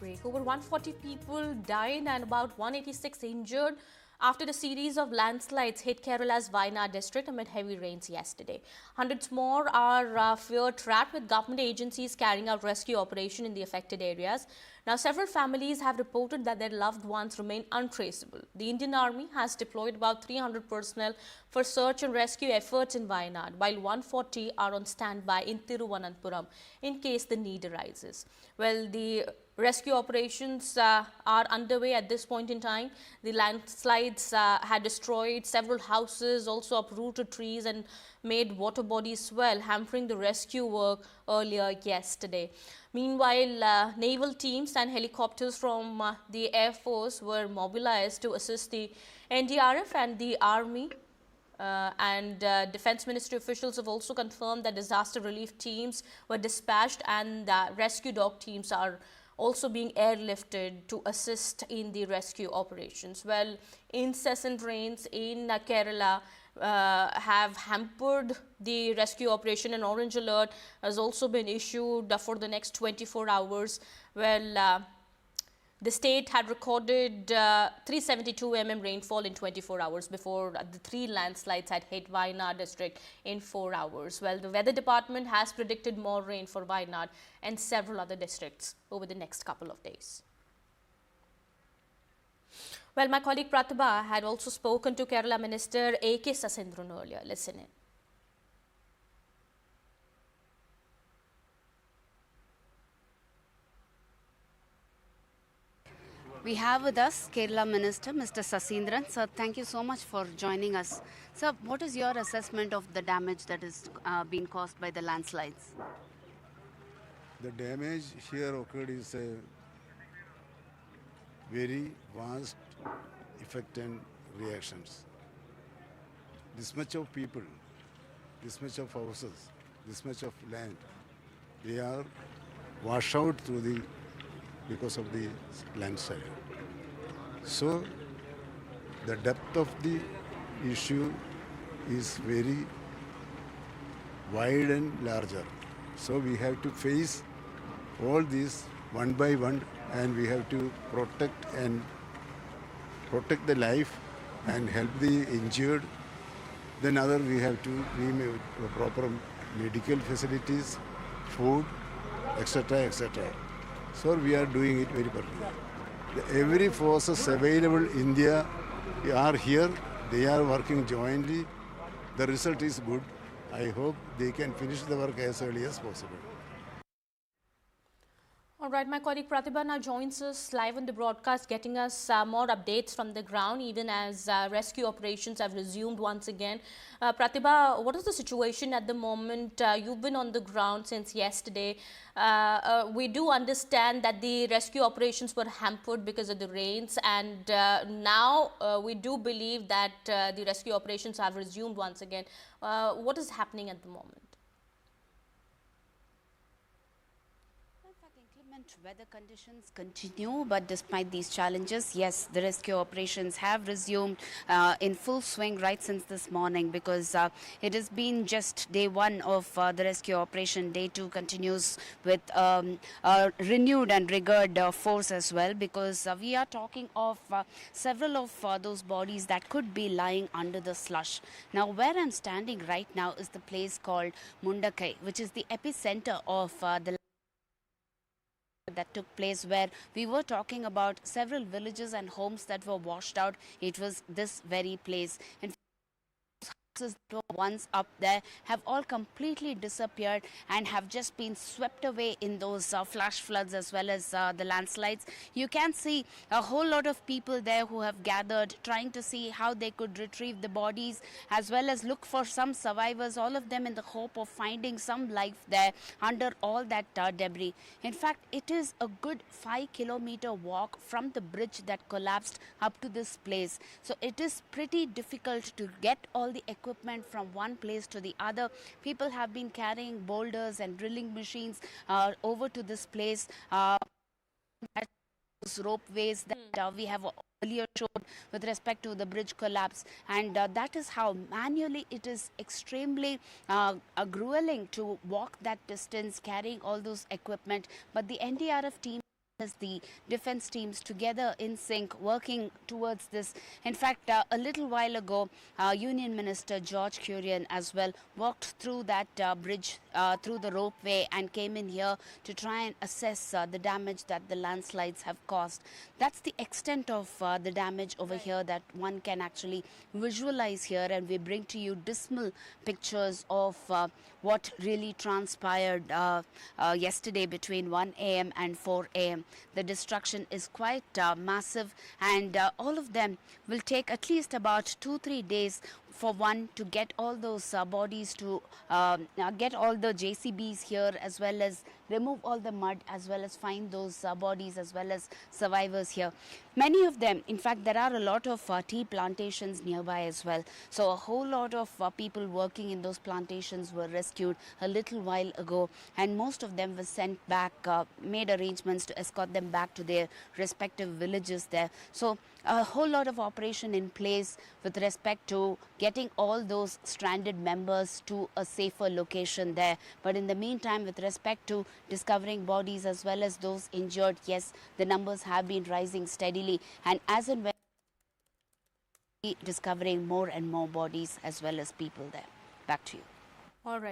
break. Over 140 people died and about 186 injured after a series of landslides hit Kerala's Wayanad district amid heavy rains yesterday. Hundreds more are feared trapped, with government agencies carrying out rescue operation in the affected areas. Now, several families have reported that their loved ones remain untraceable. The Indian Army has deployed about 300 personnel for search and rescue efforts in Wayanad, while 140 are on standby in Thiruvananthapuram in case the need arises. Well, the rescue operations are underway at this point in time. The landslides had destroyed several houses, also uprooted trees and made water bodies swell, hampering the rescue work earlier yesterday. Meanwhile, naval teams and helicopters from the Air Force were mobilized to assist the NDRF and the Army. Defense Ministry officials have also confirmed that disaster relief teams were dispatched and rescue dog teams are also being airlifted to assist in the rescue operations. Well, incessant rains in Kerala have hampered the rescue operation. An orange alert has also been issued for the next 24 hours. Well, the state had recorded 372 mm rainfall in 24 hours before the 3 landslides had hit Wayanad district in 4 hours. Well, the weather department has predicted more rain for Wayanad and several other districts over the next couple of days. Well, my colleague Pratibha had also spoken to Kerala Minister A.K. Sasindran earlier. Listen in. We have with us Kerala Minister Mr. Sasindran. Sir, thank you so much for joining us. Sir, what is your assessment of the damage that is being caused by the landslides? The damage here occurred is a very vast effect and reactions. This much of people, this much of houses, this much of land, they are washed out because of the landslide. So the depth of the issue is very wide and larger. So we have to face all these one by one, and we have to protect the life and help the injured. Then we have to proper medical facilities, food, etc., etc. So we are doing it very perfectly. Every forces available in India are here. They are working jointly. The result is good. I hope they can finish the work as early as possible. All right, my colleague Pratibha now joins us live on the broadcast, getting us more updates from the ground, even as rescue operations have resumed once again. Pratibha, what is the situation at the moment? You've been on the ground since yesterday. We do understand that the rescue operations were hampered because of the rains, and now we do believe that the rescue operations have resumed once again. What is happening at the moment? Weather conditions continue, but despite these challenges, yes, the rescue operations have resumed in full swing right since this morning, because it has been just day 1 of the rescue operation. Day 2 continues with renewed and rigoured force as well, because we are talking of several of those bodies that could be lying under the slush. Now, where I'm standing right now is the place called Mundakai, which is the epicenter of the that took place, where we were talking about several villages and homes that were washed out. It was this very place. In houses that were once up there have all completely disappeared and have just been swept away in those flash floods as well as the landslides. You can see a whole lot of people there who have gathered, trying to see how they could retrieve the bodies as well as look for some survivors, all of them in the hope of finding some life there under all that debris. In fact, it is a good 5-kilometer walk from the bridge that collapsed up to this place. So it is pretty difficult to get all the equipment from one place to the other. People have been carrying boulders and drilling machines over to this place. Ropeways that we have earlier showed with respect to the bridge collapse, and that is how manually it is extremely grueling to walk that distance carrying all those equipment. But the NDRF team as the defense teams together in sync working towards this. In fact, a little while ago, Union Minister George Kurian as well walked through that bridge through the ropeway and came in here to try and assess the damage that the landslides have caused. That's the extent of the damage over here that one can actually visualize here, and we bring to you dismal pictures of what really transpired yesterday between 1 a.m. and 4 a.m. The destruction is quite massive, and all of them will take at least about 2-3 days for one to get all those bodies, to get all the JCBs here, as well as remove all the mud, as well as find those bodies, as well as survivors here. Many of them, in fact, there are a lot of tea plantations nearby as well. So a whole lot of people working in those plantations were rescued a little while ago, and most of them were sent back, made arrangements to escort them back to their respective villages there. So a whole lot of operation in place with respect to getting all those stranded members to a safer location there. But in the meantime, with respect to discovering bodies as well as those injured, yes, the numbers have been rising steadily, and as and when discovering more and more bodies as well as people there. Back to you. All right.